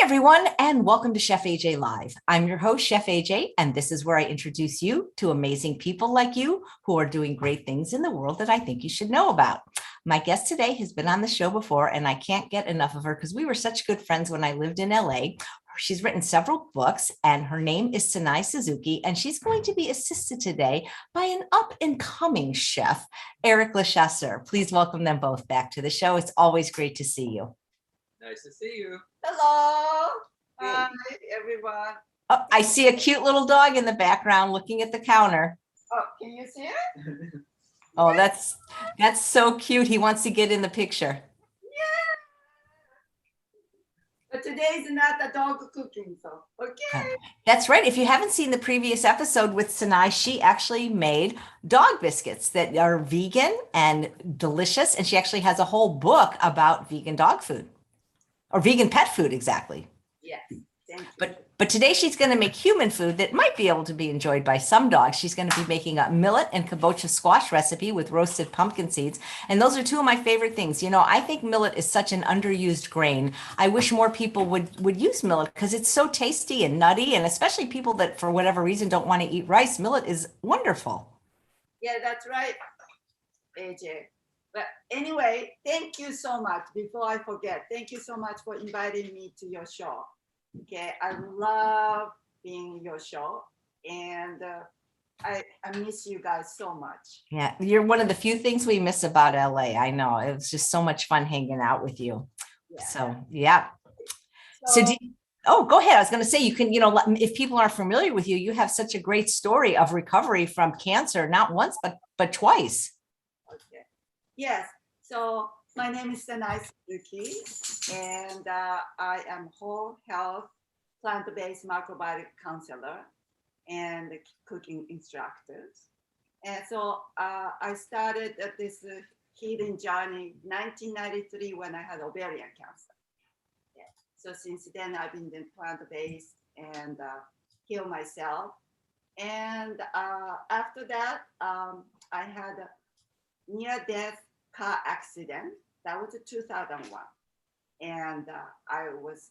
everyone, and welcome to Chef AJ Live. I'm your host, Chef AJ, and this is where I introduce you to amazing people like you who are doing great things in the world that I think you should know about. My guest today has been on the show before, and I can't get enough of her because we were such good friends when I lived in LA. She's written several books, and her name is Sanae Suzuki, and she's going to be assisted today by an up-and-coming chef, Eric LeChasseur. Please welcome them both back to the show. It's always great to see you. Nice to see you. Hello. Hi, everyone. Oh, I see a cute little dog in the background looking at the counter. Oh, can you see it? Oh, that's so cute. He wants to get in the picture. Yeah. But today is not a dog cooking, so okay. That's right. If you haven't seen the previous episode with Sanae, she actually made dog biscuits that are vegan and delicious. And she actually has a whole book about vegan dog food. Or vegan pet food, exactly. Yes, thank you. But today she's going to make human food that might be able to be enjoyed by some dogs. She's going to be making a millet and kabocha squash recipe with roasted pumpkin seeds. And those are two of my favorite things. You know, I think millet is such an underused grain. I wish more people would use millet because it's so tasty and nutty. And especially people that, for whatever reason, don't want to eat rice. Millet is wonderful. Yeah, that's right, AJ. But anyway, thank you so much. Before I forget, thank you so much for inviting me to your show. Okay, I love being in your show, and I miss you guys so much. Yeah, you're one of the few things we miss about LA. I know. It was just so much fun hanging out with you. Yeah. So, yeah. Oh, go ahead. I was going to say, you can, if people aren't familiar with you, you have such a great story of recovery from cancer, not once, but twice. Okay. Yes. So my name is Sanae Suzuki, and I am whole health, plant-based macrobiotic counselor and cooking instructor. And so I started this healing journey in 1993 when I had ovarian cancer. Yeah. So since then, I've been doing plant-based and heal myself. And after that, I had a near-death car accident. That was 2001. And I was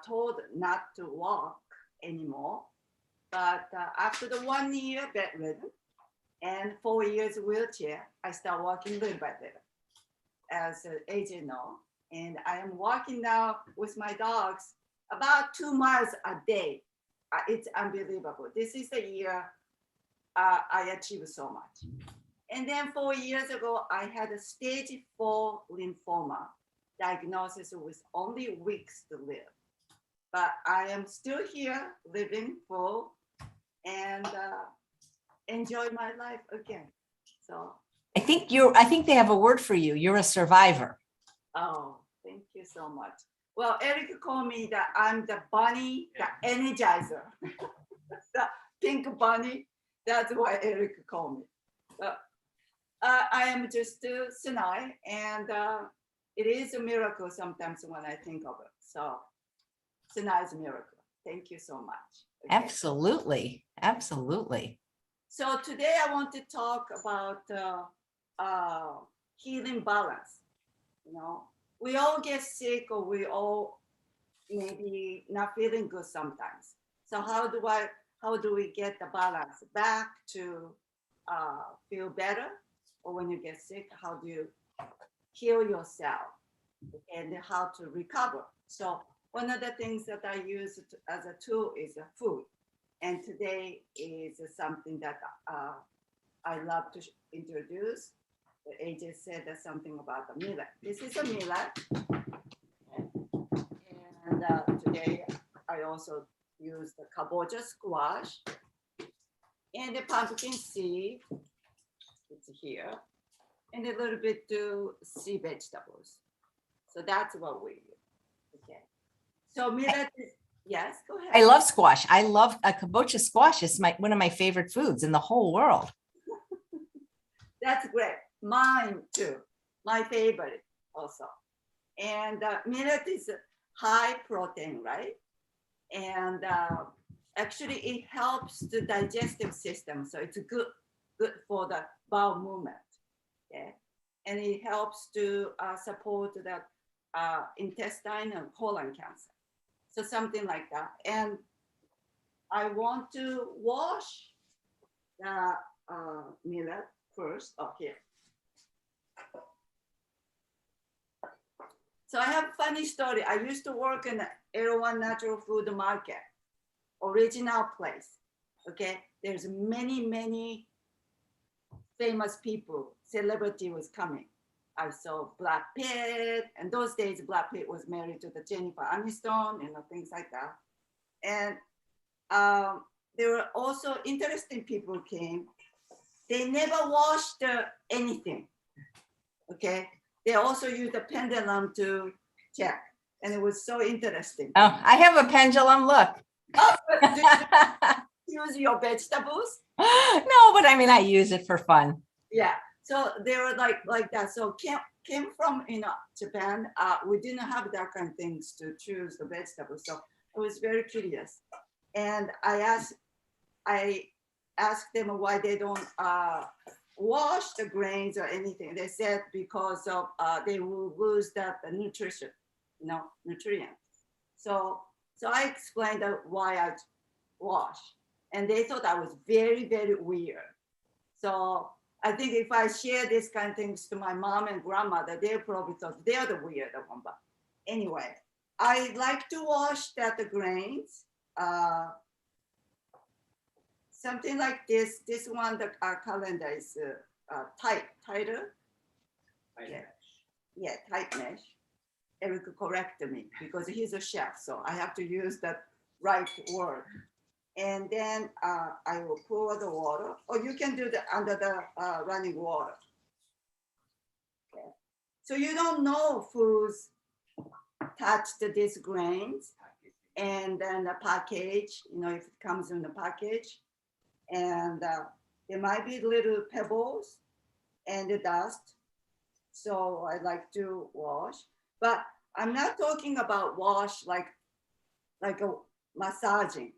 told not to walk anymore. But after the 1 year bedridden and 4 years wheelchair, I start walking little by little, as AJ know. And I am walking now with my dogs about 2 miles a day. It's unbelievable. This is the year I achieved so much. And then 4 years ago, I had a stage 4 lymphoma diagnosis with only weeks to live. But I am still here, living full, and enjoy my life again. So I think they have a word for you. You're a survivor. oh, thank you so much. Well, Eric called me that I'm the bunny, the energizer, the pink bunny. That's why Eric called me. But I am just Sanae, and it is a miracle sometimes when I think of it. So Sanae's a miracle. Thank you so much. Okay. Absolutely. Absolutely. So today I want to talk about healing balance. You know, we all get sick, or we all maybe not feeling good sometimes. So how do we get the balance back to feel better? Or when you get sick, how do you heal yourself and how to recover? So one of the things that I use as a tool is food. And today is something that I love to introduce. AJ said that something about the millet. This is a millet. And today I also use the kabocha squash and the pumpkin seed. It's here. And a little bit to sea vegetables. So that's what we use. Okay. So millet is, yes, go ahead. I love squash. I love a kabocha squash. It's one of my favorite foods in the whole world. That's great. Mine too. My favorite also. And millet is high protein, right? And actually it helps the digestive system. So it's good for the bowel movement. Okay? And it helps to support the intestine and colon cancer. So something like that. And I want to wash the millet first. Oh, here. So I have a funny story. I used to work in the Erewhon Natural Food Market, original place. Okay, there's many famous people, celebrity was coming. I saw Brad Pitt, and those days Brad Pitt was married to the Jennifer Aniston, things like that. And there were also interesting people came. They never washed anything. Okay, they also used a pendulum to check, and it was so interesting. Oh, I have a pendulum. Look. Oh, do you use your vegetables? No, but I mean, I use it for fun. Yeah. So they were like that. So came from Japan. We didn't have that kind of things to choose the vegetables. So I was very curious, and I asked them why they don't wash the grains or anything. They said because of they will lose the nutrition, nutrients. So I explained why I wash, and they thought I was very weird. So I think if I share this kind of things to my mom and grandmother, they probably thought they're the weird one. But anyway, I like to wash the grains. Something like this. This one, the calendar is tighter. Yeah, tight mesh. Eric corrected me because he's a chef, so I have to use that right word. And then I will pour the water, or you can do the under the running water. Okay. So you don't know who's touched these grains, and then the package, if it comes in the package, and there might be little pebbles and the dust. So I like to wash, but I'm not talking about wash like a massaging.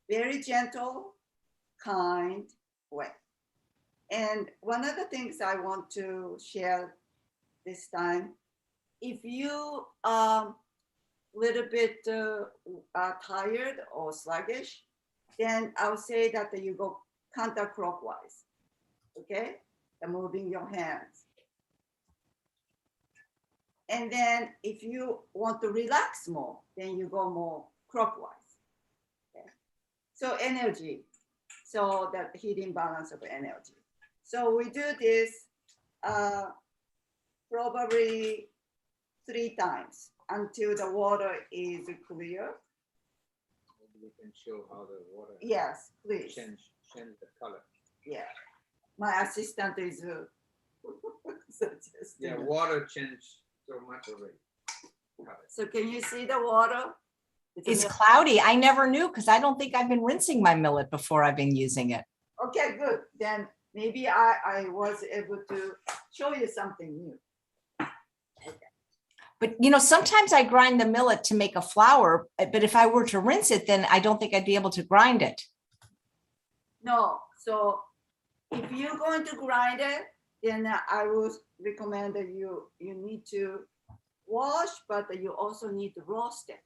Very gentle, kind way. And one of the things I want to share this time, if you little bit tired or sluggish, then I'll say that you go counterclockwise, okay? And moving your hands. And then if you want to relax more, then you go more clockwise. So energy, so that heating balance of energy. So we do this probably 3 times until the water is clear. Maybe you can show how the water. Yes, please. Change the color. Yeah, my assistant is suggesting. Yeah, water changed so much already. So can you see the water? It's cloudy. I never knew because I don't think I've been rinsing my millet before I've been using it. Okay, good. Then maybe I was able to show you something new. Okay. But sometimes I grind the millet to make a flour, but if I were to rinse it, then I don't think I'd be able to grind it. No, so if you're going to grind it, then I would recommend that you need to wash, but you also need to roast it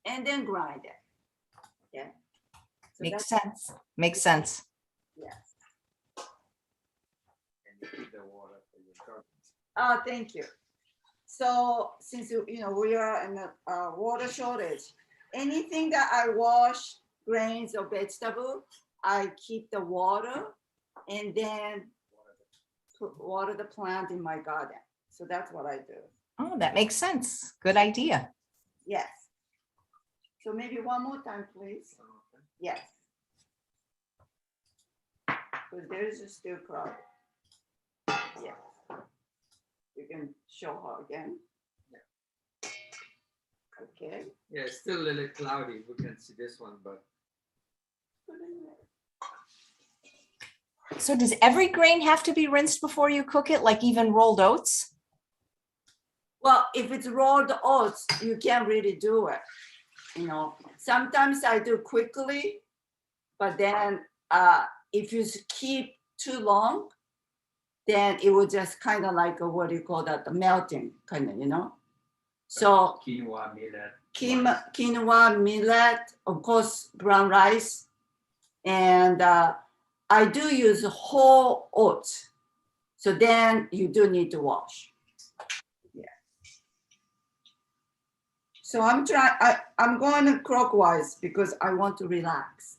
and then grind it. Okay. So Makes sense. Makes sense. Yes. And you keep the water for your garden. Thank you. So since we are in a water shortage, anything that I wash, grains or vegetable, I keep the water and then water the plant in my garden. So that's what I do. Oh, that makes sense. Good idea. Yes. So maybe one more time, please. Yes. Because there is still crowd. Yes. You can show her again. Yeah. Okay. Yeah, it's still a little cloudy. We can see this one, but. So does every grain have to be rinsed before you cook it, like even rolled oats? Well, if it's rolled oats, you can't really do it. Sometimes I do quickly, but then if you keep too long, then it will just kind of like what do you call that, the melting kind of, So quinoa, millet. quinoa, millet, of course, brown rice. And I do use whole oats. So then you do need to wash. Yeah. So I'm going to clockwise because I want to relax.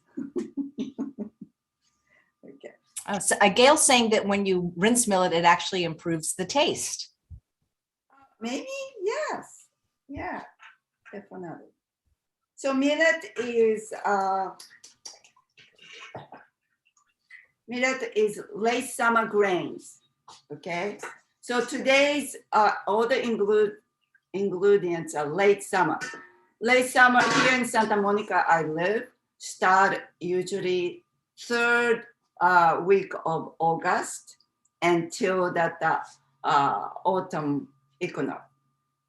Okay. So, Gail's saying that when you rinse millet, it actually improves the taste. Maybe, yes. Yeah, definitely. So millet is late summer grains. Okay. So today's all the ingredients are late summer. Late summer here in Santa Monica, I live, start usually third week of August until that autumn equinox,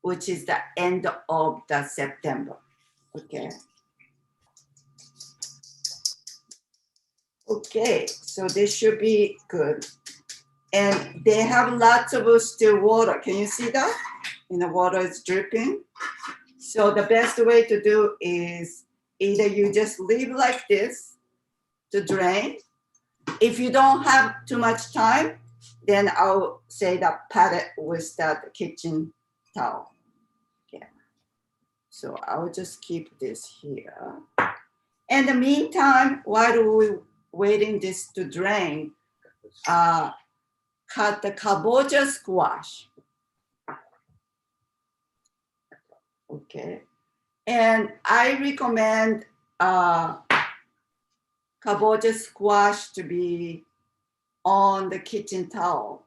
which is the end of the September. Okay. Okay, so this should be good. And they have lots of still water. Can you see that? And the water is dripping. So the best way to do is either you just leave like this to drain. If you don't have too much time, then I'll say that pat it with that kitchen towel. Yeah. So I'll just keep this here. In the meantime, while we're waiting this to drain, cut the kabocha squash. Okay. And I recommend kabocha squash to be on the kitchen towel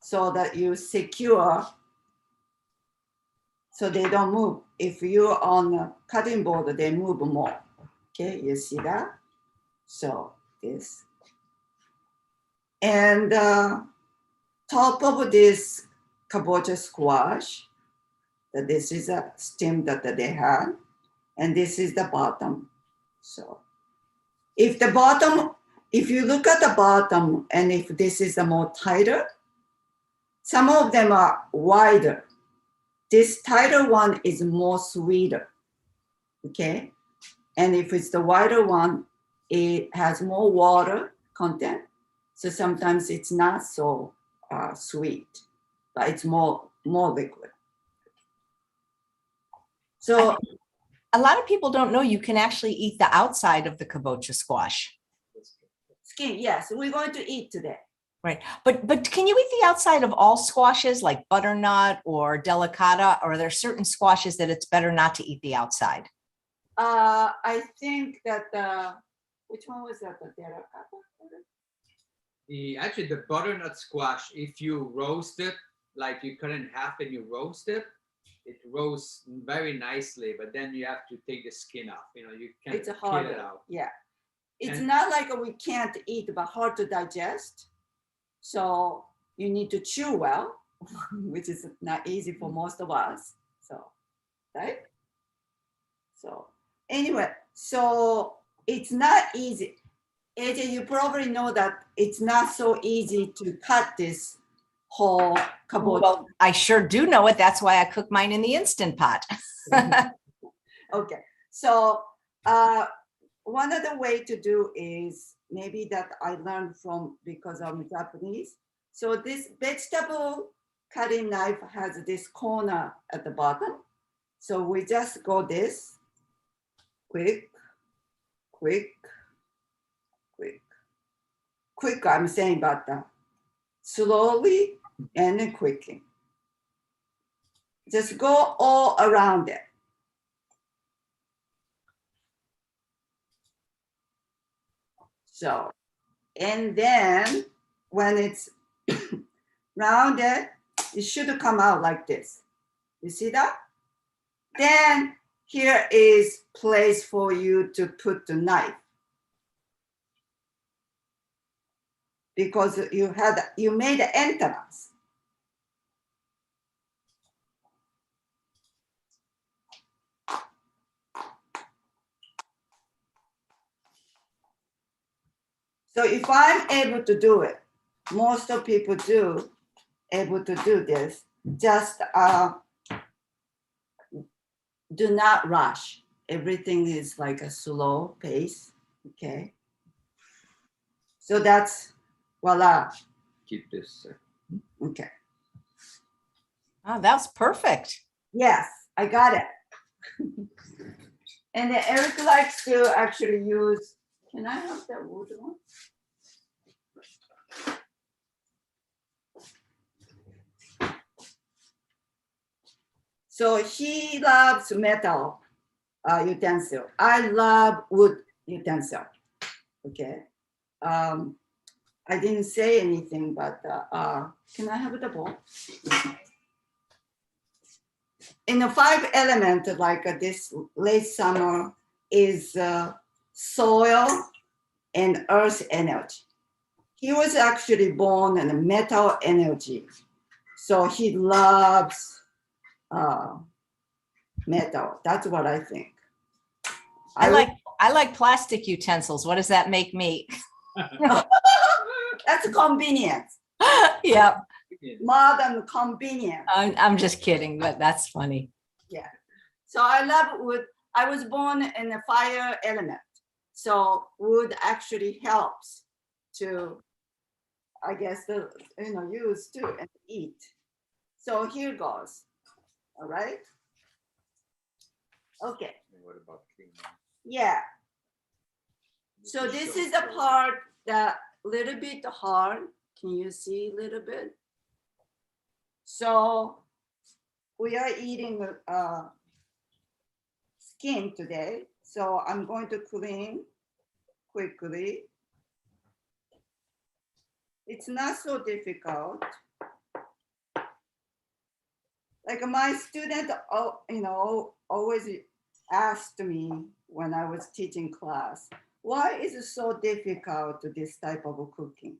so that you secure so they don't move. If you're on the cutting board, they move more. Okay, you see that? So this. And top of this kabocha squash, that this is a stem that they had, and this is the bottom. So if you look at the bottom, and if this is the more tighter, some of them are wider. This tighter one is more sweeter, okay? And if it's the wider one, it has more water content. So sometimes it's not so sweet, but it's more liquid. So a lot of people don't know you can actually eat the outside of the kabocha squash. Skin, yes, we're going to eat today. Right. But can you eat the outside of all squashes like butternut or delicata, or are there certain squashes that it's better not to eat the outside? I think that which one was that? The delicata? Actually, the butternut squash, if you roast it, like you cut it in half and you roast it, it roasts very nicely, but then you have to take the skin off. You know, you can't get it out. Yeah. It's not like we can't eat, but hard to digest. So you need to chew well, which is not easy for most of us. So, right? So anyway, so it's not easy. AJ, you probably know that it's not so easy to cut this whole kabocha. Well, I sure do know it. That's why I cook mine in the Instant Pot. Okay, so one other way to do is maybe that I learned from because I'm Japanese. So this vegetable cutting knife has this corner at the bottom. So we just go this quick, I'm saying, but slowly and quickly. Just go all around it. So, and then when it's rounded, it should come out like this. You see that? Then here is place for you to put the knife. Because you made the entrance. So if I'm able to do it, most of people able to do this, just do not rush. Everything is like a slow pace, okay? So that's, voila, Keep this. okay. Oh, that was perfect. Yes, I got it. And then Eric likes to actually use, can I have that wood one? So he loves metal utensil. I love wood utensil. Okay. I didn't say anything, but can I have the bowl? In the 5 element, like this late summer, is soil and earth energy. He was actually born in a metal energy, so he loves metal. That's what I think. I like plastic utensils. What does that make me? That's convenience. Yeah, Modern convenience. I'm just kidding, but that's funny. Yeah. So I love wood. I was born in a fire element. So wood actually helps to, I guess, use to and eat. So here goes. All right. Okay. And what about cleaning? Yeah. So this is the part that little bit hard. Can you see a little bit? So we are eating skin today. So I'm going to clean quickly. It's not so difficult. Like my student, always asked me when I was teaching class, why is it so difficult, this type of cooking?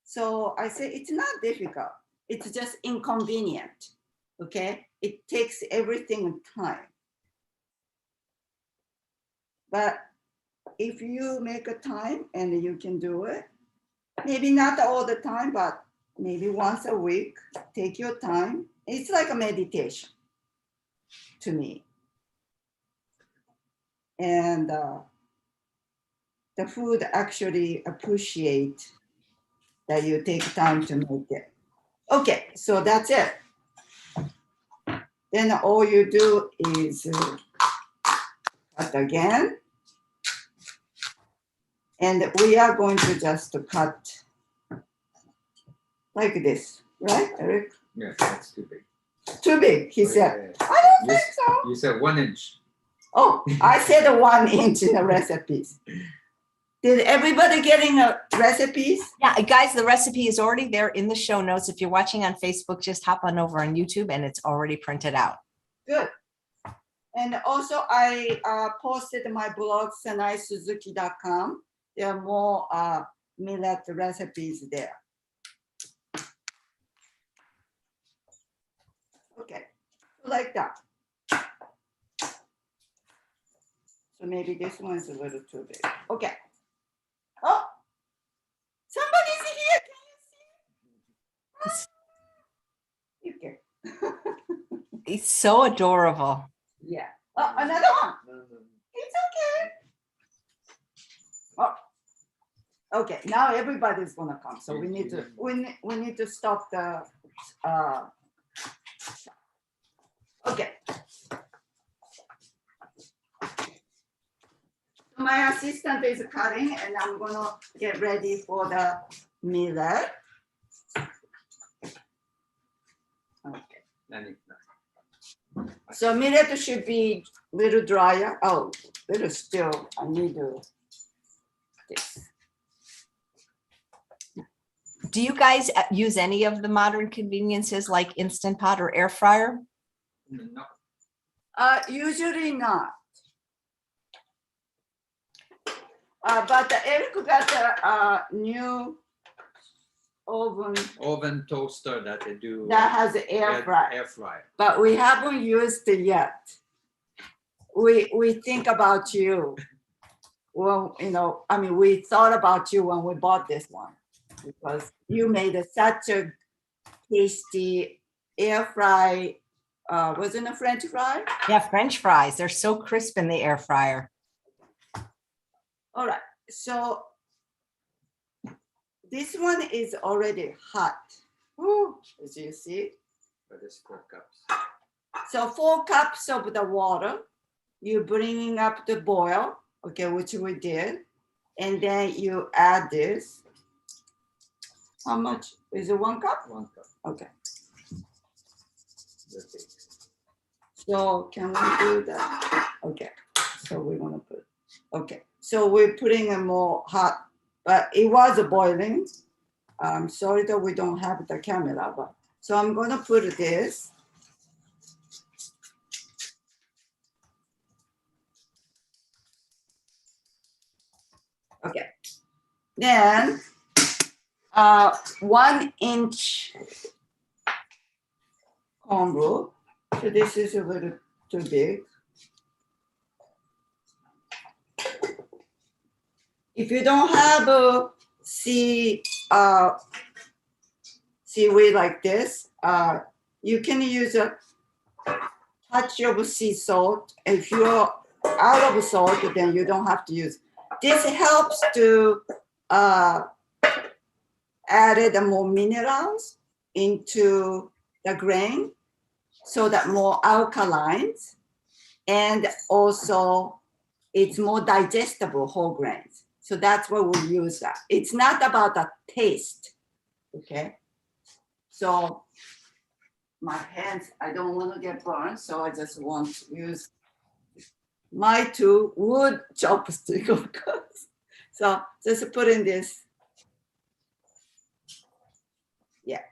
So I say, it's not difficult. It's just inconvenient, okay? It takes everything time. But if you make a time and you can do it, maybe not all the time, but maybe once a week, take your time. It's like a meditation to me. And the food actually appreciate that you take time to make it. Okay, so that's it. Then all you do is cut again. And we are going to just cut like this, right, Eric? Yeah, that's too big. Too big, he said. I don't think so. You said 1 inch. Oh, I said 1 inch in the recipes. Did everybody getting a recipes? Yeah, guys, the recipe is already there in the show notes. If you're watching on Facebook, just hop on over on YouTube and it's already printed out. Good. And also I posted my blog, SanaeSuzuki.com. There are more millet recipes there. Okay, like that. So maybe this one is a little too big. Okay. Oh, somebody's here. Can you see? Okay. It's so adorable. Yeah. Oh, another one. No. It's okay. Oh. Okay. Now everybody's gonna come. So we need to stop the. Okay. My assistant is cutting, and I'm gonna get ready for the millet. Okay. So millet should be a little drier. Oh, little still. I need to this. Do you guys use any of the modern conveniences like Instant Pot or air fryer? No. Usually not. But Eric got a new Oven toaster that they do. that has an air fryer. Air fryer. But we haven't used it yet. We think about you. Well, we thought about you when we bought this one because you made such a tasty air fry wasn't a French fry? Yeah, French fries. They're so crisp in the air fryer. All right, so this one is already hot. Woo, as you see. But it's 4 cups. So 4 cups of the water, you bringing up the boil, okay, which we did. And then you add this. How much? Is it 1 cup? 1 cup. Okay. That's it. So can we do that? Okay. So we're gonna put, okay. So we're putting a more hot, but it was boiling. I'm sorry that we don't have the camera, but so I'm gonna put this. Okay. Then 1 inch kombu. So this is a little too big. If you don't have a seaweed like this, you can use a touch of sea salt. If you're out of salt, then you don't have to use. This helps to add more minerals into the grain so that more alkalines, and also it's more digestible whole grains. So that's why we use that. It's not about the taste, okay? So my hands, I don't want to get burned, so I just want to use my 2 wood chopstick, of course. So just put in this. Yeah.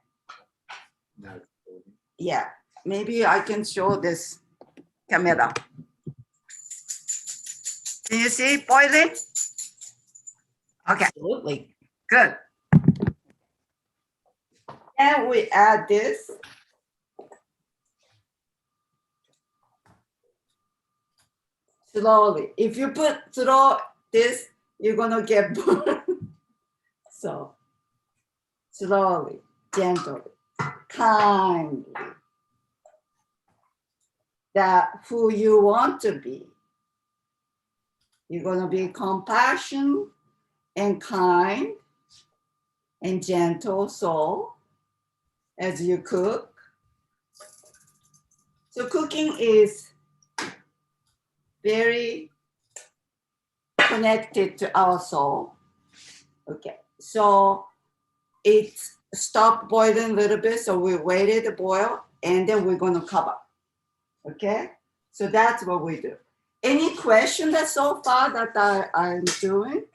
Now it's holding. Yeah, maybe I can show this camera. Can you see boiling? Okay, Absolutely. good. And we add this. Slowly. If you put slow this, you're gonna get burned. So slowly, gently, kindly. That who you want to be. You're gonna be compassionate and kind and gentle soul as you cook. So cooking is very connected to our soul. Okay, so it stopped boiling a little bit, so we waited to boil, and then we're gonna cover. Okay, so that's what we do. Any question that so far that I'm doing?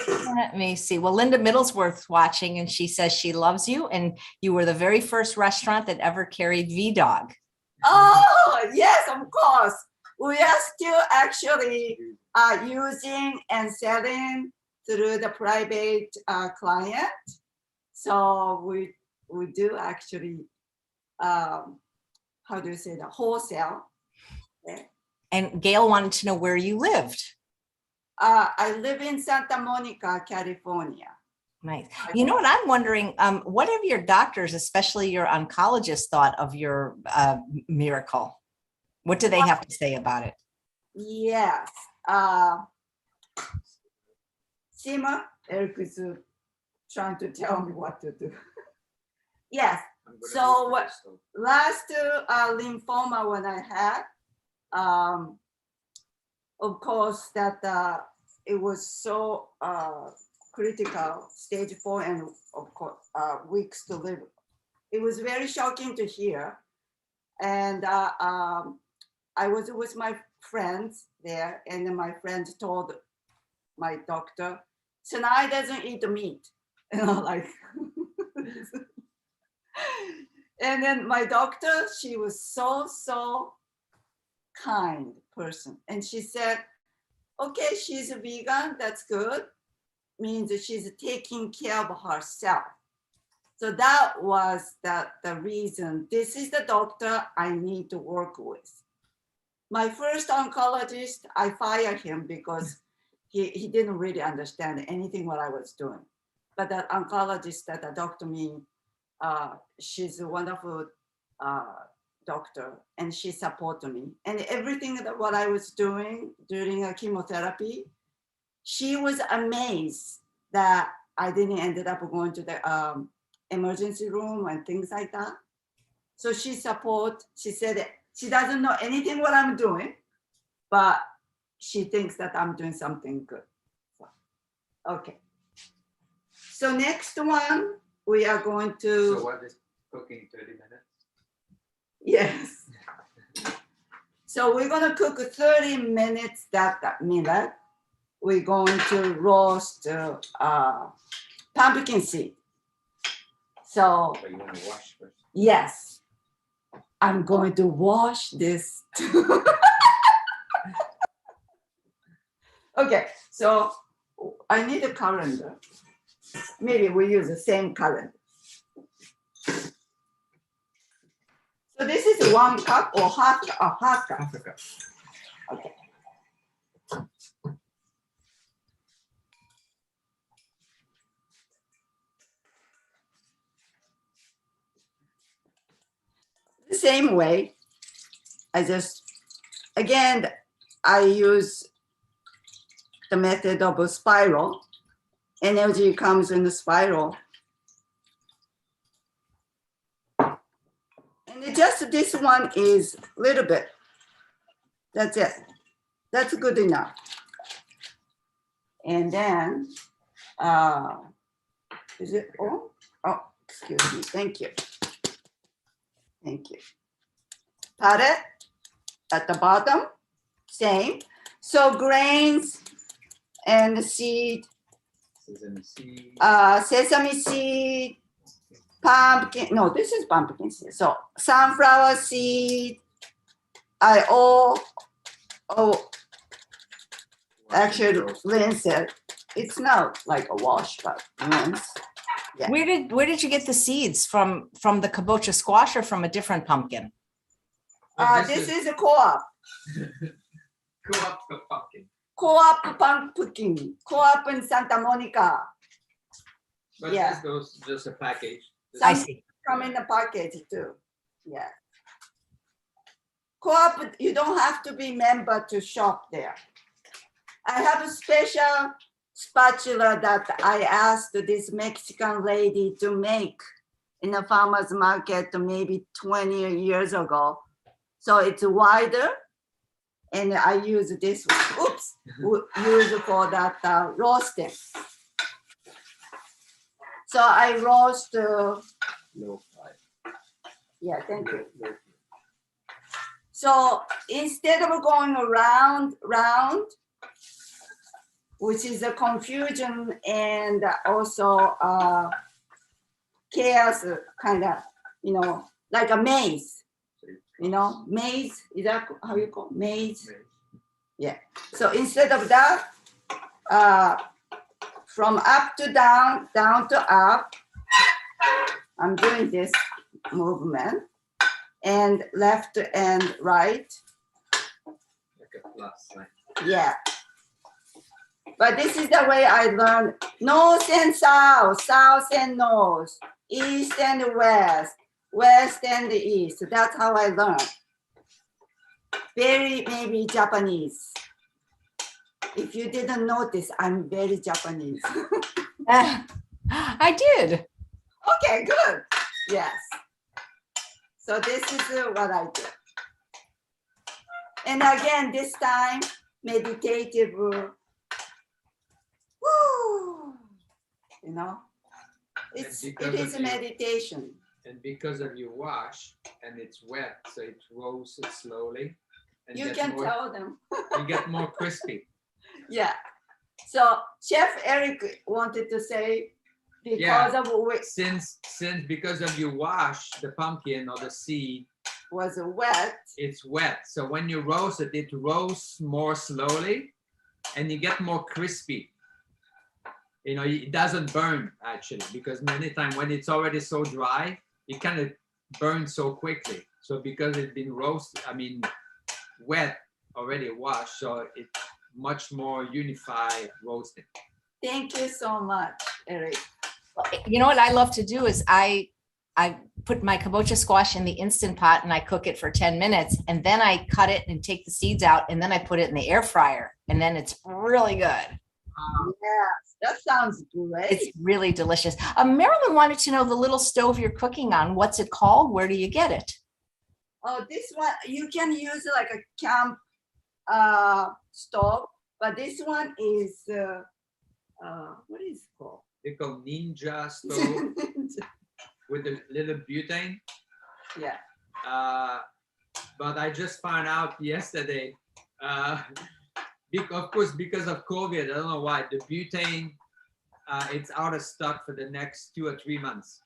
Let me see. Well, Linda Middlesworth's watching and she says she loves you and you were the very first restaurant that ever carried V-Dog. Oh, yes, of course. We are still actually using and selling through the private client. So we do actually, how do you say that, wholesale. Okay. And Gail wanted to know where you lived. I live in Santa Monica, California. Nice. You know what I'm wondering, what have your doctors, especially your oncologist, thought of your miracle? What do they have to say about it? Yes. Sima, Eric is trying to tell me what to do. Yes. I'm gonna So move what this stove. last lymphoma when I had, of course, that it was so critical, stage 4, and of course weeks to live. It was very shocking to hear, and I was with my friends there, and then my friend told my doctor, Sanae doesn't eat meat, like. And then my doctor, she was so kind person, and she said, okay, she's a vegan, that's good, means that she's taking care of herself. So that was the reason. This is the doctor I need to work with. My first oncologist, I fired him because he didn't really understand anything what I was doing. But that oncologist that the doctor me, she's a wonderful doctor, and she supported me. And everything that what I was doing during a chemotherapy, she was amazed that I didn't ended up going to the emergency room and things like that. So she said she doesn't know anything what I'm doing, but she thinks that I'm doing something good. So, okay. So next one, we are going to. So what is cooking 30 minutes? Yes. So we're going to cook 30 minutes that millet. We're going to roast pumpkin seed. So But you want to wash first. yes, I'm going to wash this. Okay, so I need a calendar. Maybe we use the same calendar. So this is 1 cup or half cup. Half a cup. Okay. The same way, again, I use the method of a spiral. Energy comes in the spiral. And just this one is a little bit. That's it. That's good enough. And then, is it on? Oh, excuse me. Thank you. Thank you. Palette at the bottom, same. So grains and seed, sesame seed, pumpkin. No, this is pumpkin seed. So sunflower seed. Actually rinse it. It's not like a wash, but rinse. Yeah. Where did you get the seeds from the kabocha squash or from a different pumpkin? This is a co-op. Co-op pumpkin. Co-op pumpkin. Co-op in Santa Monica. But Yeah. this goes just a package. I see. Come in the package too. Yeah. Co-op, you don't have to be member to shop there. I have a special spatula that I asked this Mexican lady to make in a farmer's market maybe 20 years ago. So it's wider, and I use this one. Oops, use for that roasting. So I roast. Low fry. Yeah, thank you. So instead of going around, which is a confusion and also chaos, kind of, like a maze. Maze, is that how you call it? Maze? Yeah. So instead of that, from up to down, down to up, I'm doing this movement, and left and right. Like a plus sign. Yeah. But this is the way I learned north and south, south and north, east and west, west and east. That's how I learned. Very maybe Japanese. If you didn't notice, I'm very Japanese. I did. Okay, good. Yes. So this is what I do. And again, this time, meditative, it is a meditation. And because of your wash, and it's wet, so it roasts slowly. And You can tell them. You get more crispy. Yeah. So Chef Eric wanted to say, because of which Since because of you wash the pumpkin or the seed, was wet. it's wet. So when you roast it, it roasts more slowly and you get more crispy. It doesn't burn actually, because many times when it's already so dry, it kind of burns so quickly. So because it's been wet, already washed, so it's much more unified roasting. Thank you so much, Eric. You know what I love to do is I put my kabocha squash in the Instant Pot and I cook it for 10 minutes. And then I cut it and take the seeds out. And then I put it in the air fryer. And then it's really good. Yes, that sounds great. It's really delicious. Marilyn wanted to know the little stove you're cooking on. What's it called? Where do you get it? Oh, this one, you can use like a camp stove, but this one is, what is it called? They call ninja stove with a little butane. Yeah. But I just found out yesterday, of course, because of COVID, I don't know why, the butane, it's out of stock for the next 2 or 3 months,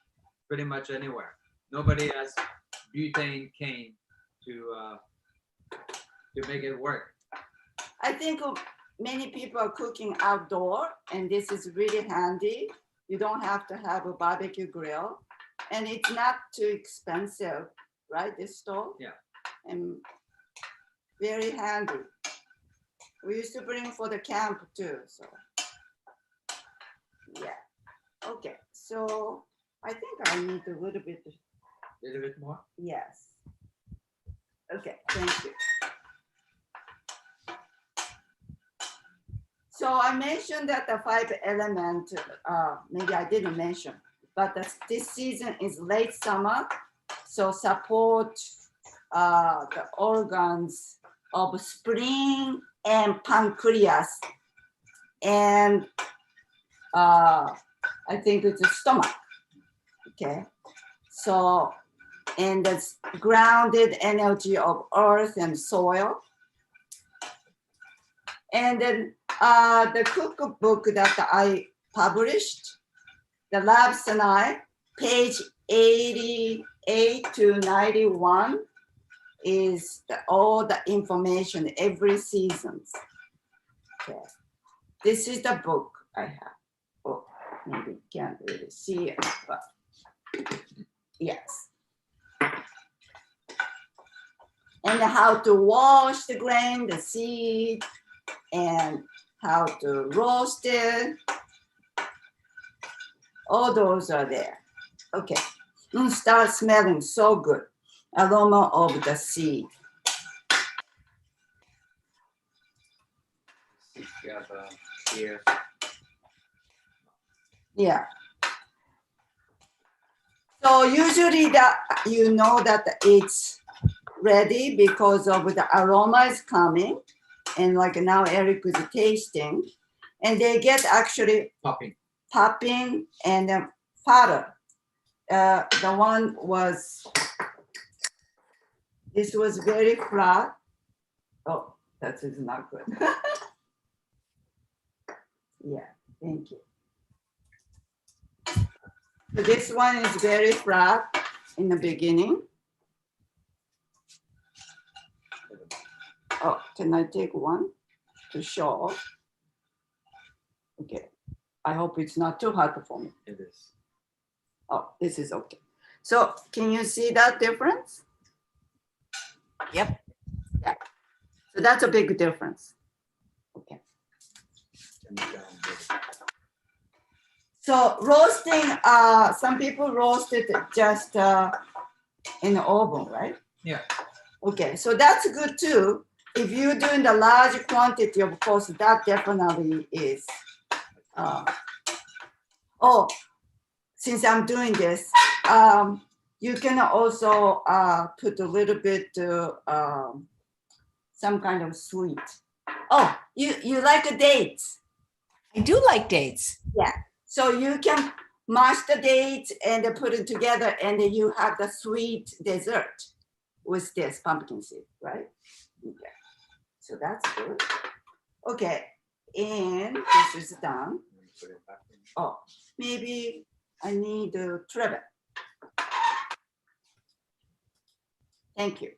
pretty much anywhere. Nobody has butane cane to make it work. I think many people are cooking outdoor, and this is really handy. You don't have to have a barbecue grill, and it's not too expensive, right? This stove. Yeah. And very handy. We used to bring for the camp too. So yeah. Okay. So I think I need a little bit. Little bit more. Yes. Okay. Thank you. So I mentioned that the 5 element, maybe I didn't mention, but this season is late summer, so support the organs of spleen and pancreas, and I think it's the stomach. Okay, so and the grounded energy of earth and soil, and then the cookbook that I published, the Lab Sanae, page 88 to 91 is all the information every season. Okay. This is the book I have. Oh, maybe you can't really see it, but yes. And how to wash the grain, the seed, and how to roast it. All those are there. Okay. Start smelling so good. Aroma of the seed. Here. Yeah. So usually that you know that it's ready because of the aroma is coming, and like now Eric is tasting, and they get actually popping and fatter. The one was, this was very flat. Oh, that is not good. Yeah, thank you. So this one is very flat in the beginning. Oh, can I take one to show? Okay, I hope it's not too hard for me. It is. Oh, this is okay. So can you see that difference? Yep. Yeah. So that's a big difference. Okay. So roasting, some people roast it just in the oven, right? Yeah. Okay, so that's good too. If you're doing the large quantity, of course, that definitely is. Oh, since I'm doing this, you can also put a little bit some kind of sweet. Oh, you like dates? I do like dates. Yeah. So you can mash the dates and put it together, and then you have the sweet dessert with this pumpkin seed, right? Okay. So that's good. Okay, and this is done. Oh, maybe I need a trivet. Thank you.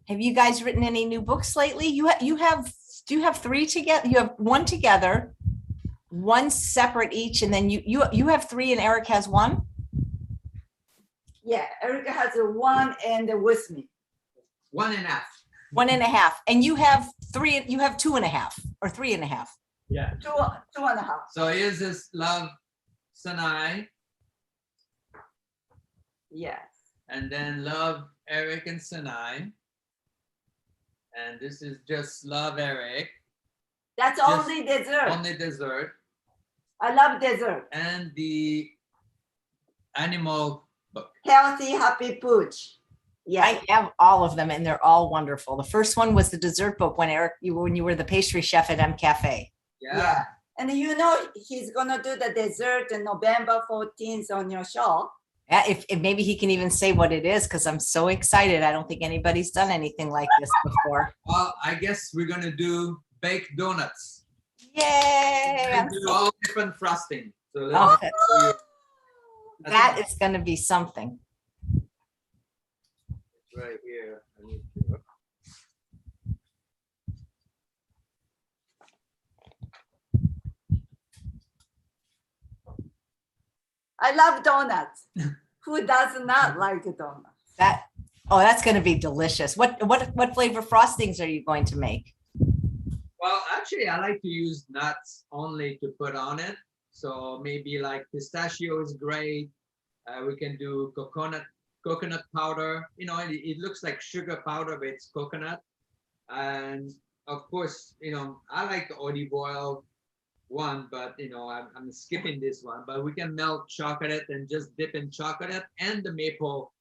Have you guys written any new books lately? Do you have 3 together? You have 1 together, 1 separate each, and then you have 3 and Eric has 1? Yeah, Erica has a 1 and with me. 1.5. 1.5. And you have 3, you have 2.5 or 3.5. Yeah. Two and a half. So here's this love Sanae, Yes. and then love Eric and Sanae. And this is just love Eric. That's Just only dessert. Only dessert. I love dessert. And the animal book. Healthy, happy pooch. Yeah. I have all of them and they're all wonderful. The first one was the dessert book when Eric, when you were the pastry chef at M Cafe. Yeah. And you know he's gonna do the dessert on November 14th on your show. Yeah, if maybe he can even say what it is, because I'm so excited. I don't think anybody's done anything like this before. Well, I guess we're gonna do baked donuts. Yay! And do all different frosting. So let's Oh, show you. that is going to be something. It's right here. I need to. I love donuts. Who does not like donuts? That's going to be delicious. What flavor frostings are you going to make? Well, actually, I like to use nuts only to put on it. So maybe like pistachio is great. We can do coconut powder. You know, it looks like sugar powder, but it's coconut. And of course, you know, I like the olive oil one, but you know, I'm skipping this one. But we can melt chocolate and just dip in chocolate and the maple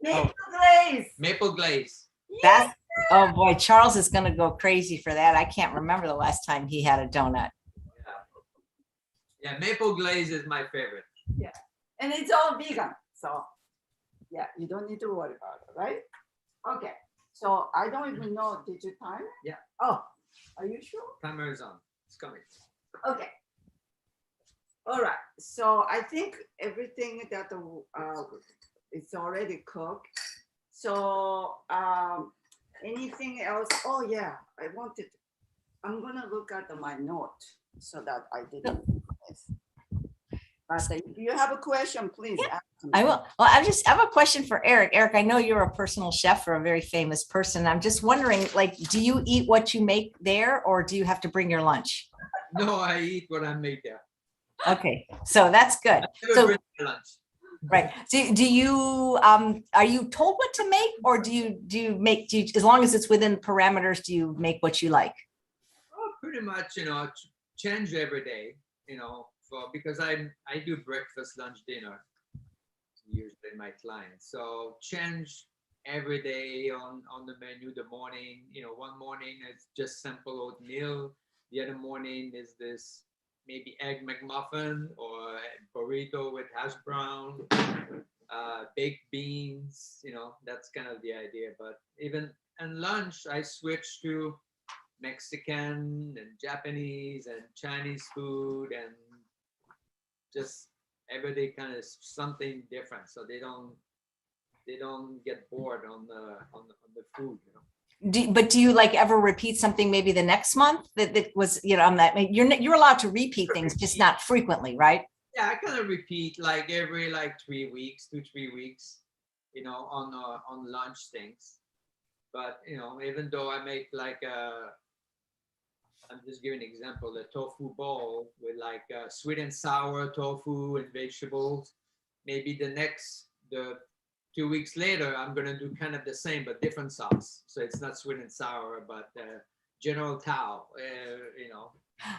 glaze. Maple glaze. That's, oh boy, Charles is going to go crazy for that. I can't remember the last time he had a donut. Yeah, maple glaze is my favorite. Yeah, and it's all vegan. So yeah, you don't need to worry about it, right? Okay, so I don't even know, did you time it? Yeah. Oh, are you sure? Timer is on. It's coming. Okay. All right, so I think everything that it's already cooked. So anything else? Oh yeah, I'm gonna look at my note so that I didn't miss. But if you have a question, please ask me. I will. Well, I have a question for Eric. Eric, I know you're a personal chef for a very famous person. I'm just wondering, like, do you eat what you make there or do you have to bring your lunch? No, I eat what I make there. Okay, so that's good. I never So, bring my lunch. right. Do you, are you told what to make or do you make, as long as it's within parameters, do you make what you like? Oh, pretty much, you know, change every day, you know, because I do breakfast, lunch, dinner, usually my clients. So change every day on the menu. The morning, you know, one morning it's just simple oatmeal. The other morning is this maybe egg McMuffin or burrito with hash brown, baked beans, you know, that's kind of the idea. But even and lunch, I switch to Mexican and Japanese and Chinese food and just every day kind of something different, so they don't get bored on the food, you know. But do you like ever repeat something maybe the next month that was, you know, on that, you're allowed to repeat things, just not frequently, right? Yeah, I kind of repeat like every 3 weeks, 2-3 weeks, you know, on lunch things. But you know, even though I make like I'm just giving an example, the tofu bowl with like sweet and sour tofu and vegetables. Maybe the 2 weeks later, I'm gonna do kind of the same but different sauce. So it's not sweet and sour, but General Tao, you know.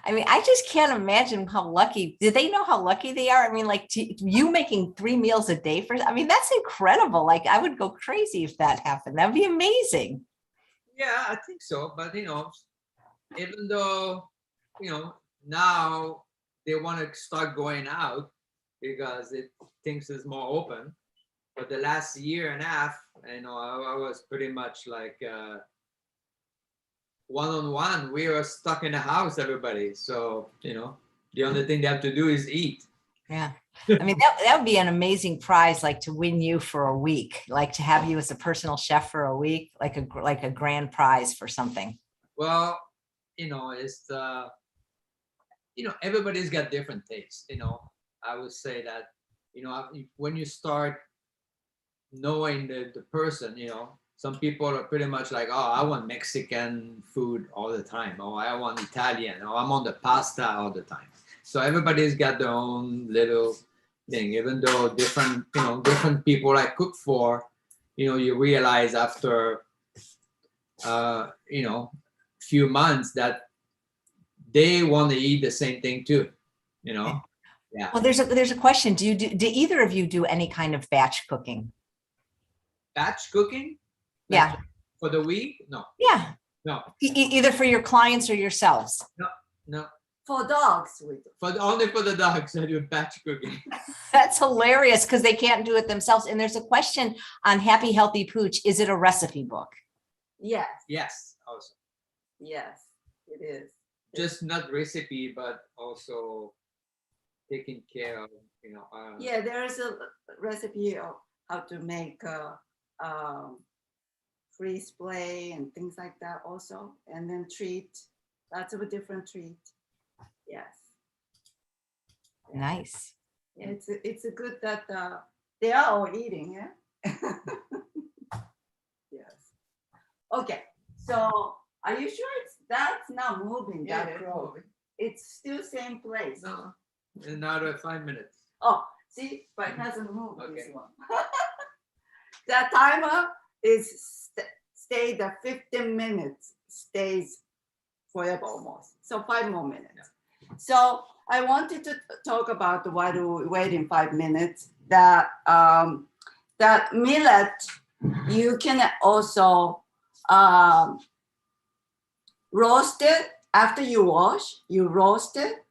I mean, I just can't imagine how lucky. Do they know how lucky they are? I mean, like you making 3 meals a day I mean, that's incredible. Like I would go crazy if that happened. That'd be amazing. Yeah, I think so. But you know, even though, you know, now they want to start going out because things is more open. But the last year and a half, you know, I was pretty much like one-on-one. We were stuck in the house, everybody. So, you know, the only thing they have to do is eat. Yeah. I mean, that would be an amazing prize, like to win you for a week, like to have you as a personal chef for a week, like a grand prize for something. Well, you know, it's you know, everybody's got different tastes, you know. I would say that, you know, when you start knowing the person, you know, Some people are pretty much like, oh, I want Mexican food all the time. Oh, I want Italian. Oh, I'm on the pasta all the time. So everybody's got their own little thing, even though different people I cook for, you realize after, few months that they want to eat the same thing too, Yeah. Well, there's a question. Do either of you do any kind of batch cooking? Batch cooking? Yeah. For the week? No. Yeah. No. Either for your clients or yourselves. No. For dogs, we do. Only for the dogs, I do batch cooking. That's hilarious because they can't do it themselves. And there's a question on Happy Healthy Pooch. Is it a recipe book? Yes. Yes, also. Yes, it is. Just not recipe, but also taking care of, Yeah, there's a recipe of how to make freeze play and things like that also. And then treat, lots of a different treat. Yes. Nice. It's a good that they are all eating, yeah? Yes. Okay, so are you sure that's not moving, Yeah, that it's crow? moving. It's still same place. No, another 5 minutes. Oh, see, but it hasn't moved this Okay. one. That timer is stayed at 15 minutes, stays forever almost. So 5 more minutes. So I wanted to talk about while we're waiting 5 minutes that that millet, you can also roast it after you wash, you roast it.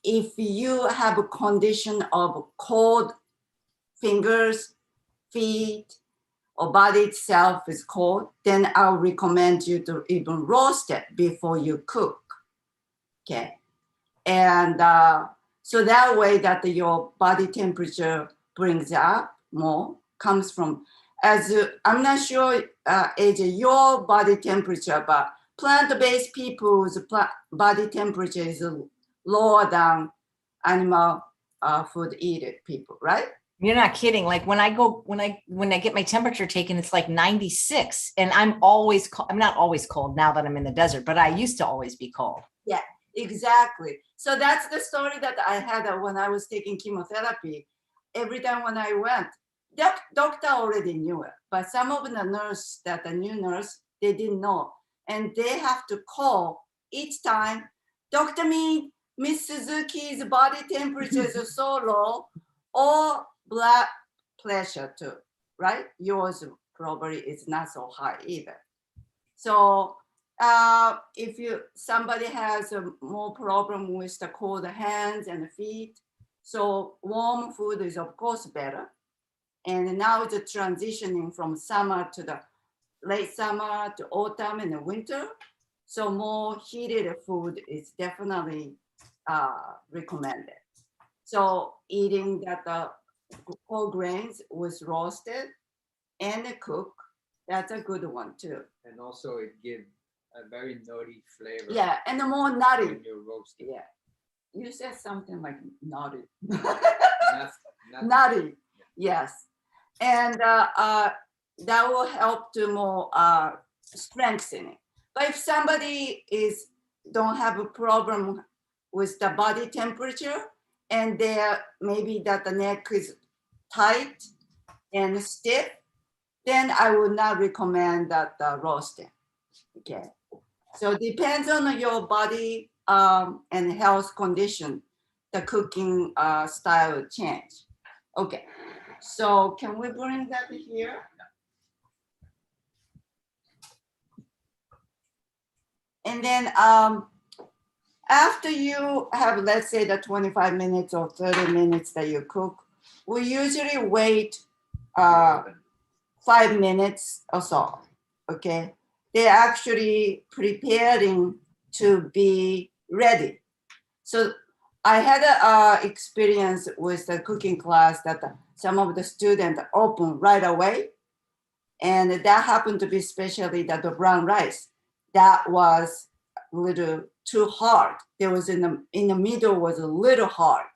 If you have a condition of cold fingers, feet, or body itself is cold, then I'll recommend you to even roast it before you cook. Okay. And so that way that your body temperature brings up more, comes from, I'm not sure, AJ, your body temperature, but plant-based people's body temperature is lower than animal food eater people, right? You're not kidding. Like when I get my temperature taken, it's like 96, and I'm not always cold now that I'm in the desert, but I used to always be cold. Yeah, exactly. So that's the story that I had when I was taking chemotherapy. Every time when I went, doctor already knew it, but some of the nurse, that the new nurse, they didn't know, and they have to call each time. Dr. Miss Suzuki's body temperature is so low, or blood pressure too, right? Yours probably is not so high either. So if somebody has a more problem with the cold hands and feet, so warm food is of course better. And now it's transitioning from summer to the late summer to autumn and the winter. So more heated food is definitely recommended. So eating that whole grains was roasted and cooked, that's a good one too. And also it gives a very nutty flavor. Yeah, and the more nutty. When you roast it. Yeah. You said something like nutty. Nutty. Yes. And that will help to more strengthening. But if somebody don't have a problem with the body temperature, and maybe that the neck is tight and stiff, then I would not recommend that roasting. Okay. So it depends on your body and health condition, the cooking style change. Okay. So can we bring that here? And then after you have, let's say, the 25 minutes or 30 minutes that you cook, we usually wait 5 minutes or so, okay? They're actually preparing to be ready. So I had an experience with the cooking class that some of the students open right away. And that happened to be especially the brown rice. That was a little too hard. There was in the middle was a little hard.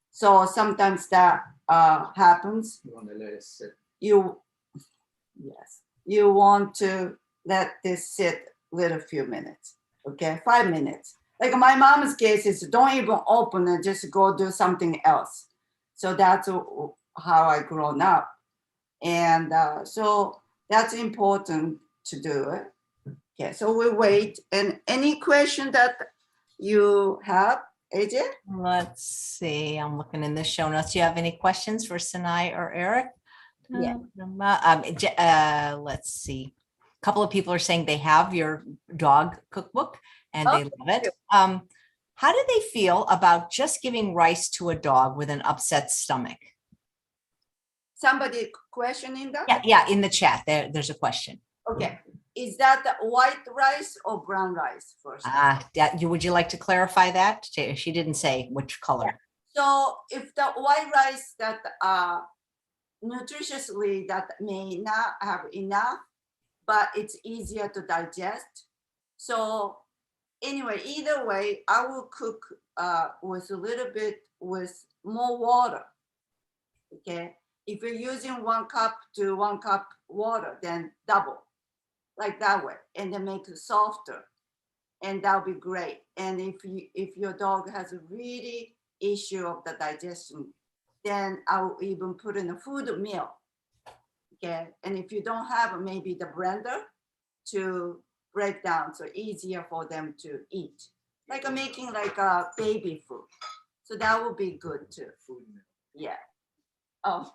So sometimes that happens. You want to let it sit. Yes. you want to let this sit little few minutes, okay? 5 minutes. Like my mom's case is don't even open and just go do something else. So that's how I grown up. And so that's important to do it. Okay, so we wait. And any question that you have, AJ? Let's see. I'm looking in the show notes. Do you have any questions for Sanae or Eric? Yeah. Let's see. A couple of people are saying they have your dog cookbook and they love it. How do they feel about just giving rice to a dog with an upset stomach? Somebody questioning that? Yeah, in the chat, there's a question. Okay. Is that the white rice or brown rice first? Would you like to clarify that? She didn't say which color. So if the white rice that nutritiously that may not have enough, but it's easier to digest. So anyway, either way, I will cook with a little bit with more water. Okay. If you're using 1 cup to 1 cup water, then double, like that way, and then make it softer, and that'll be great. And if your dog has a really issue of the digestion, then I will even put in a food meal. Okay, and if you don't have maybe the blender to break down, so easier for them to eat, like making like a baby food. So that would be good too. Food meal. Yeah. Oh,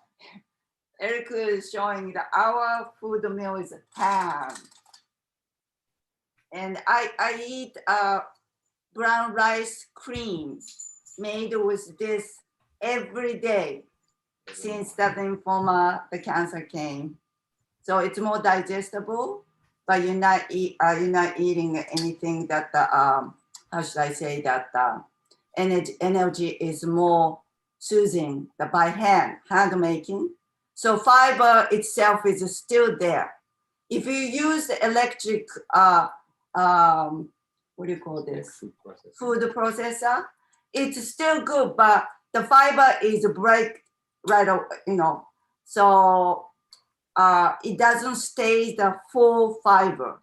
Eric is showing that our food meal is ham. And I eat brown rice cream made with this every day since that lymphoma, the cancer came. So it's more digestible, but you're not eating anything that how should I say that energy is more soothing by hand making. So fiber itself is still there. If you use the electric what do you call this? Food processor. It's still good, but the fiber is break right away, so it doesn't stay the full fiber.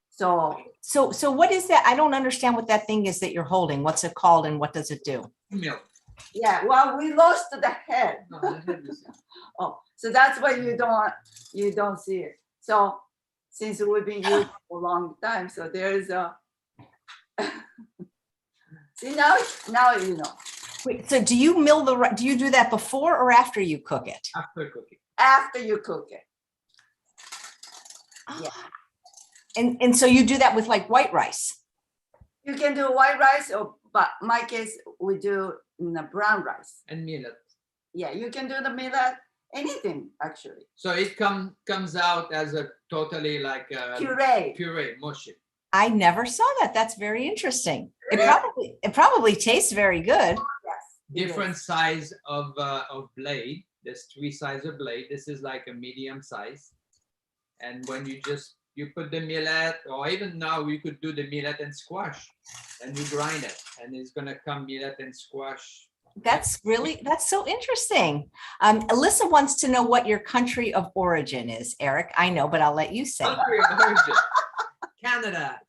So what is that? I don't understand what that thing is that you're holding. What's it called and what does it do? Milk. Yeah, well, we lost the head. No, the head is- Oh, so that's why you don't see it. So since we've been using for a long time, so there's a see now you know. Wait, so do you do you do that before or after you cook it? After cooking. After you cook it. Yeah. And so you do that with like white rice? You can do white rice, but my case we do brown rice. And millet. Yeah, you can do the millet, anything actually. So it comes out as a totally like a Puree, mushy. I never saw that. That's very interesting. It probably tastes very good. Yes. Different size of blade. There's 3 sizes of blade. This is like a medium size. And when you put the millet, or even now you could do the millet and squash, and you grind it, and it's gonna come millet and squash. That's so interesting. Alyssa wants to know what your country of origin is, Eric. I know, but I'll let you say. Country of origin. Canada.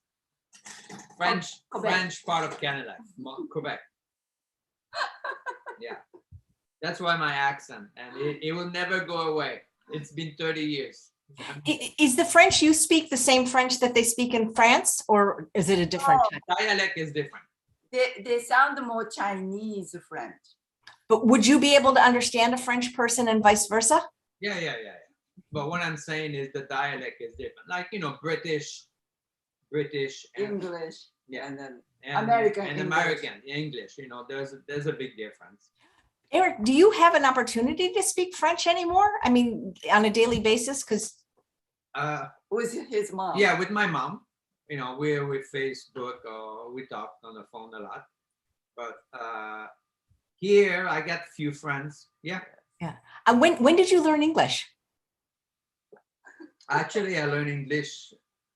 French part of Canada, Quebec. Yeah, that's why my accent, and it will never go away. It's been 30 years. Is the French you speak the same French that they speak in France, or is it a different type? Dialect is different. They sound more Chinese French. But would you be able to understand a French person and vice versa? Yeah. But what I'm saying is the dialect is different. Like, British, and, English, yeah, and then and American and English. American English. There's a big difference. Eric, do you have an opportunity to speak French anymore? I mean, on a daily basis, because with his mom. Yeah, with my mom. We're with Facebook, or we talk on the phone a lot. But here I got a few friends. Yeah. And when did you learn English? Actually, I learned English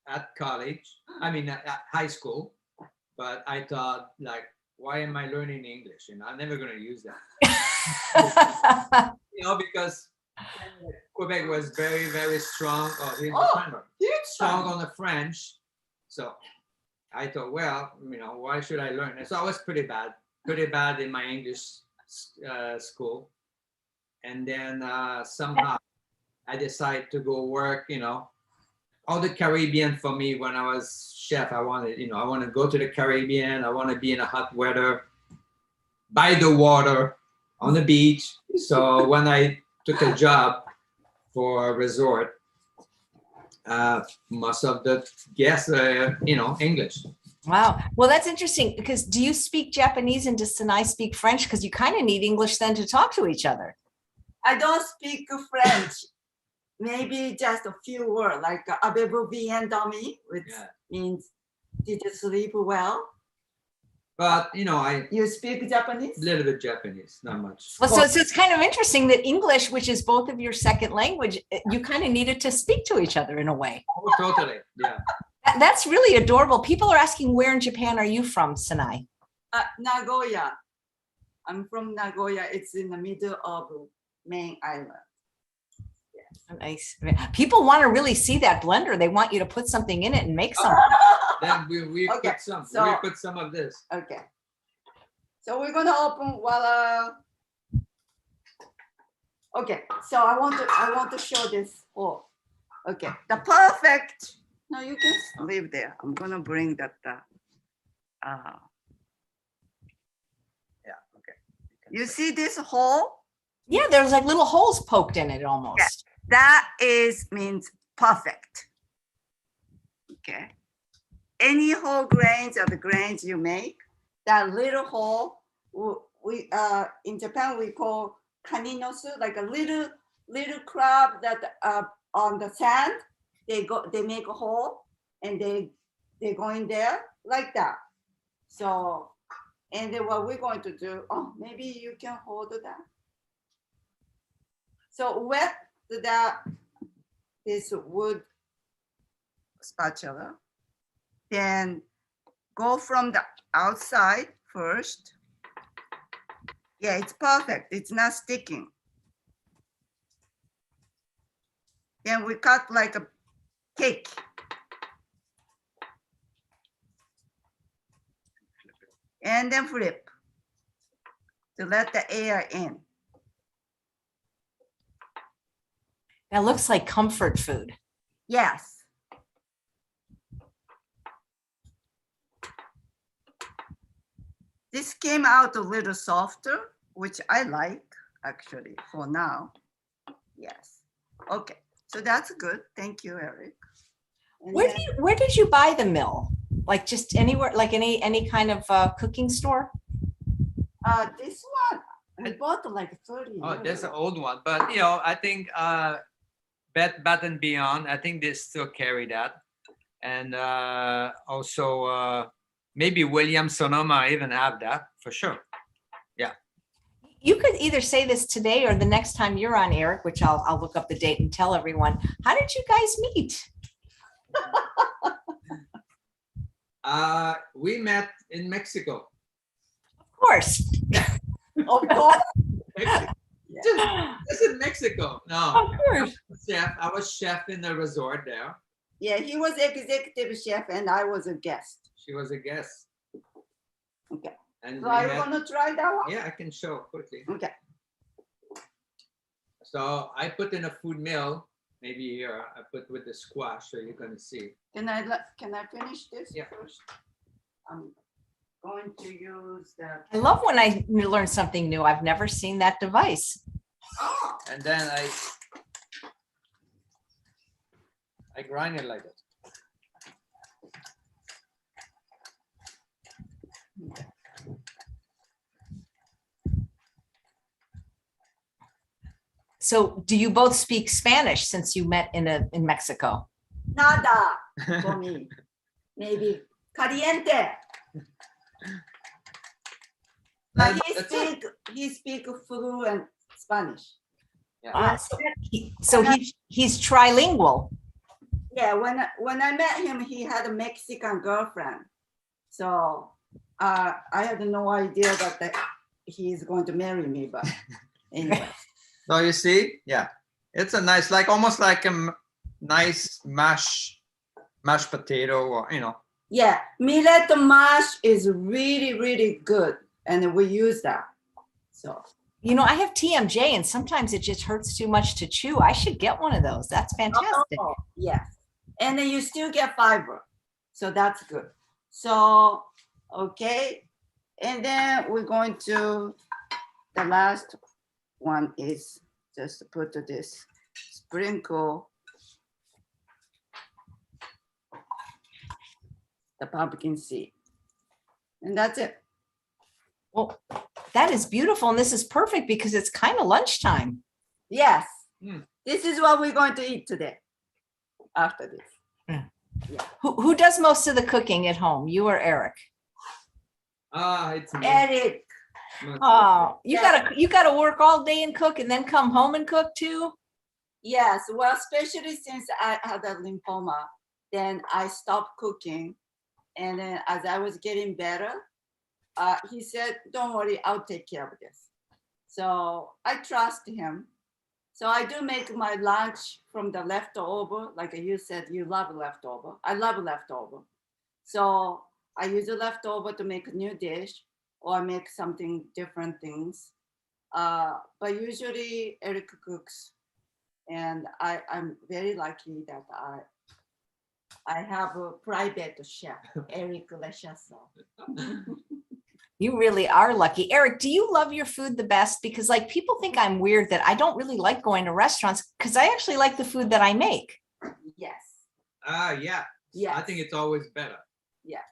at college. I mean, at high school. But I thought, like, why am I learning English? I'm never going to use that. Because Quebec was very, very strong. Oh, here's the Oh, timer. huge Strong fan. on the French. So I thought, well, why should I learn it? So I was pretty bad in my English school. And then somehow I decided to go work, all the Caribbean for me when I was chef. I want to go to the Caribbean. I want to be in a hot weather, by the water, on the beach. So when I took a job for a resort, most of the guests, English. Wow. Well, that's interesting because do you speak Japanese and does Sanae speak French? Because you kind of need English then to talk to each other. I don't speak French. Maybe just a few words like "Avez-vous bien dormi," which means "Did you sleep well?" But You speak Japanese? A little bit Japanese, not much. Well, so it's kind of interesting that English, which is both of your second language, you kind of needed to speak to each other in a way. Oh, totally. Yeah. That's really adorable. People are asking, where in Japan are you from, Sanae? Nagoya. I'm from Nagoya. It's in the middle of main island. Nice. People want to really see that blender. They want you to put something in it and make something. Then we Okay, put some of this. Okay. So we're gonna open while. Okay. So I want to show this. Oh, okay. The perfect. No, you can leave there. I'm gonna bring that. Yeah. Okay. You see this hole? Yeah, there's like little holes poked in it almost. Yeah. That means perfect. Okay. Any whole grains or the grains you make, that little hole, we in Japan we call kaninosu, like a little crab that on the sand, they make a hole and they go in there like that. So, and then what we're going to do, maybe you can hold that. So wet this wood spatula, then go from the outside first. Yeah, it's perfect. It's not sticking. Then we cut like a cake. And then flip to let the air in. That looks like comfort food. Yes. This came out a little softer, which I like actually for now. Yes. Okay. So that's good. Thank you, Eric. And Where did you buy the mill? Like just anywhere, like any kind of cooking store? This one I bought like 30 years Oh, that's an ago. old one, but I think Bed Bath & Beyond, I think they still carry that, and also maybe Williams Sonoma even have that for sure. Yeah. You could either say this today or the next time you're on, Eric, which I'll look up the date and tell everyone. How did you guys meet? We met in Mexico. Of course. Of course. This is Mexico. No, Of course. I was chef in the resort there. Yeah, he was executive chef and I was a guest. She was a guest. Okay. And So are you gonna try that one? yeah, I can show quickly. Okay. So I put in a food mill. Maybe here I put with the squash, so you're gonna see. Can I finish this Yeah. first? I'm going to use that. I love when I learn something new. I've never seen that device. And then I grind it like that. So do you both speak Spanish since you met in Mexico? Nada for me. Maybe caliente. But he speak fluent Spanish. Yeah. He's trilingual. Yeah, when I met him, he had a Mexican girlfriend. So I had no idea that he's going to marry me, but anyway. So you see, yeah. It's a nice, like almost like a nice mashed potato, or Yeah, millet mash is really, really good. And we use that. So, I have TMJ and sometimes it just hurts too much to chew. I should get one of those. That's fantastic. oh, yes. And then you still get fiber. So that's good. So, okay. And then we're going to, the last one is just to put this sprinkle the pumpkin seed. And that's it. Well, that is beautiful. And this is perfect because it's kind of lunchtime. Yes. Mm. This is what we're going to eat today after this. Who does most of the cooking at home? You or Eric? It's me. Eric. Oh, you gotta work all day and cook and then come home and cook too? Yes. Well, especially since I had a lymphoma, then I stopped cooking. And then as I was getting better, he said, don't worry, I'll take care of this. So I trust him. So I do make my lunch from the leftover. Like you said, you love leftover. I love leftover. So I use the leftover to make a new dish or make something different things. But usually Eric cooks. And I'm very lucky that I have a private chef, Eric Lechasso. You really are lucky. Eric, do you love your food the best? Because like people think I'm weird that I don't really like going to restaurants because I actually like the food that I make. Yes. Yeah. Yes. I think it's always better. Yes.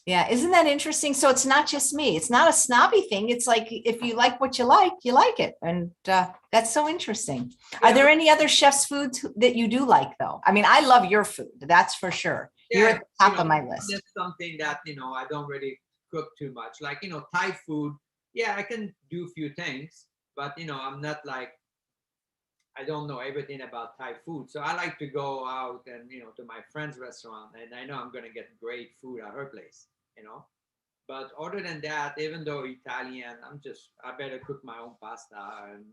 Yeah. Isn't that interesting? So it's not just me. It's not a snobby thing. It's like, if you like what you like it. And that's so interesting. Yeah. Are there any other chef's foods that you do like though? I mean, I love your food. That's for sure. You're at the top of my list. That's something that, I don't really cook too much. Like, Thai food. Yeah, I can do a few things, but, I'm not like, I don't know everything about Thai food. So I like to go out and, to my friend's restaurant and I know I'm going to get great food at her place, But other than that, even though Italian, I better cook my own pasta and,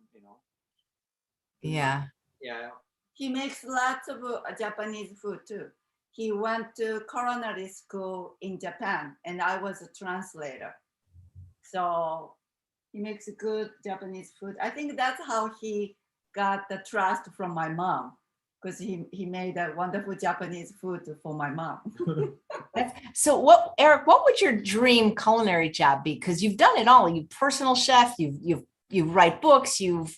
Yeah. Yeah. He makes lots of Japanese food too. He went to culinary school in Japan and I was a translator. So he makes good Japanese food. I think that's how he got the trust from my mom because he made a wonderful Japanese food for my mom. So Eric, what would your dream culinary job be? Because you've done it all. You personal chef, you write books, you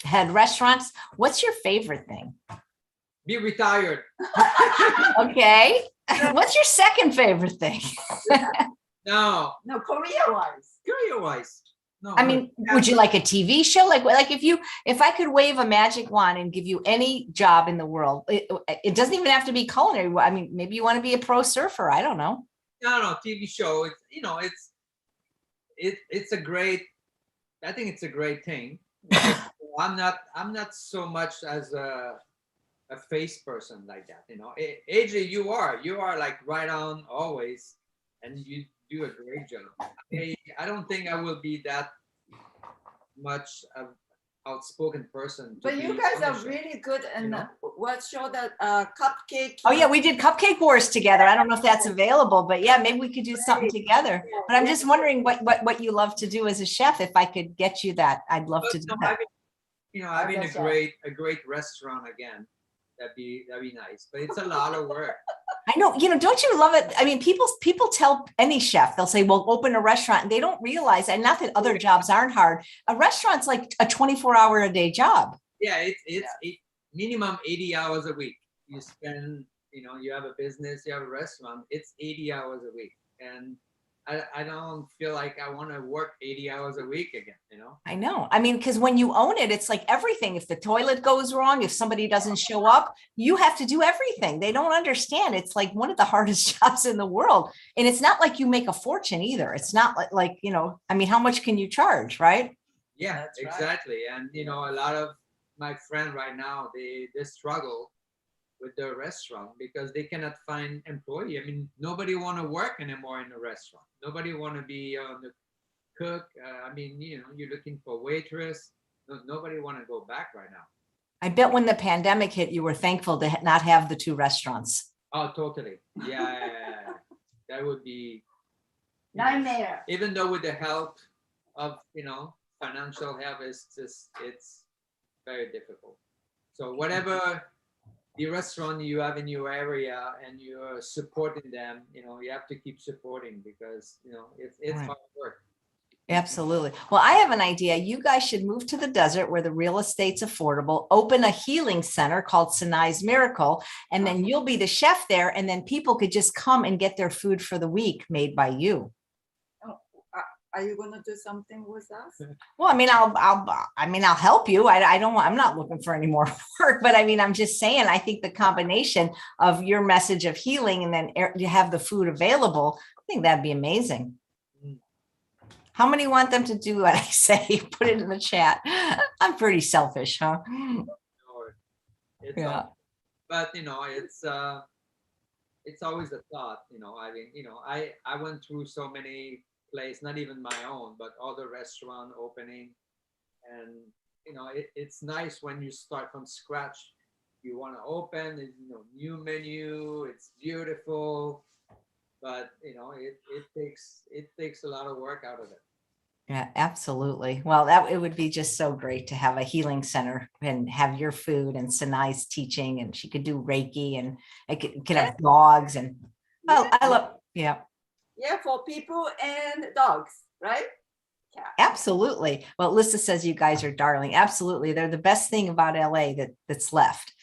had restaurants. What's your favorite thing? Be retired. Okay. What's your second favorite thing? No, Career-wise. No. I mean, would you like a TV show? Like if I could wave a magic wand and give you any job in the world, it doesn't even have to be culinary. I mean, maybe you want to be a pro surfer. I don't know. No, TV show. It's a great. I think it's a great thing. I'm not so much as a face person like that. AJ, you are like right on always, and you do a great job. I don't think I will be that much of outspoken person. But you guys are really good. And what show that Cupcake? Oh yeah, we did Cupcake Wars together. I don't know if that's available, but yeah, maybe we could do something together. But I'm just wondering what you love to do as a chef. If I could get you that, I'd love to do that. Having a great restaurant again. That'd be nice, but it's a lot of work. I know, don't you love it? I mean, people tell any chef, they'll say, well, open a restaurant, and they don't realize, and not that other jobs aren't hard. A restaurant's like a 24-hour-a-day job. Yeah, it's minimum 80 hours a week. You spend, you have a business, you have a restaurant, it's 80 hours a week. And I don't feel like I want to work 80 hours a week again, I know. I mean, because when you own it, it's like everything. If the toilet goes wrong, if somebody doesn't show up, you have to do everything. They don't understand. It's like one of the hardest jobs in the world. And it's not like you make a fortune either. It's not like I mean, how much can you charge, right? Yeah, That's exactly. Right. And, a lot of my friends right now, they struggle with their restaurant because they cannot find employee. I mean, nobody want to work anymore in a restaurant. Nobody want to be on the cook. I mean, you're looking for waitress. Nobody want to go back right now. I bet when the pandemic hit, you were thankful to not have the 2 restaurants. Oh, totally. Yeah. That would be Nightmare. even though with the help of financial help, it's very difficult. So whatever the restaurant you have in your area and you're supporting them, you have to keep supporting because it's Right. hard work. Absolutely. Well, I have an idea. You guys should move to the desert where the real estate's affordable, open a healing center called Sanae's Miracle, and then you'll be the chef there. And then people could just come and get their food for the week made by you. Are you going to do something with us? Well, I mean, I'll help you. I'm not looking for any more work, but I mean, I'm just saying, I think the combination of your message of healing and then you have the food available, I think that'd be amazing. How many want them to do what I say? Put it in the chat. I'm pretty selfish, huh? It's Yeah. but it's always a thought. I mean, I went through so many places, not even my own, but other restaurant opening, and it's nice when you start from scratch. You want to open, new menu. It's beautiful. But it takes a lot of work out of it. Yeah, absolutely. Well, it would be just so great to have a healing center and have your food and Sanae's teaching, and she could do Reiki, and I could have dogs, and I love, yeah. Yeah, for people and dogs, right? Yeah. Absolutely. Well, Lisa says you guys are darling. Absolutely. They're the best thing about LA that's left.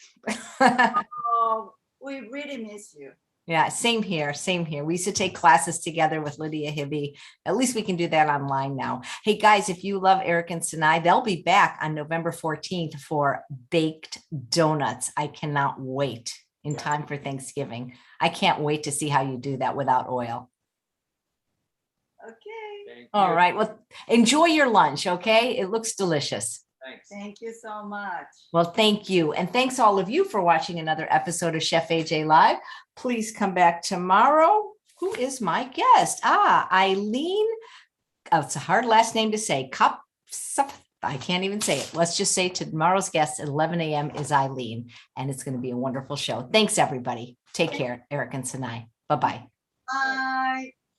Oh, we really miss you. Yeah, same here. Same here. We used to take classes together with Lydia Hibby. At least we can do that online now. Hey guys, if you love Eric and Sanae, they'll be back on November 14th for baked donuts. I cannot wait in time for Thanksgiving. I can't wait to see how you do that without oil. Okay. All right. Well, enjoy your lunch. Okay. It looks delicious. Thanks. Thank you so much. Well, thank you. And thanks all of you for watching another episode of Chef AJ Live. Please come back tomorrow. Who is my guest? Eileen. Oh, it's a hard last name to say. I can't even say it. Let's just say tomorrow's guest at 11 a.m. is Eileen, and it's going to be a wonderful show. Thanks, everybody. Take care, Eric and Sanae. Bye-bye. Bye.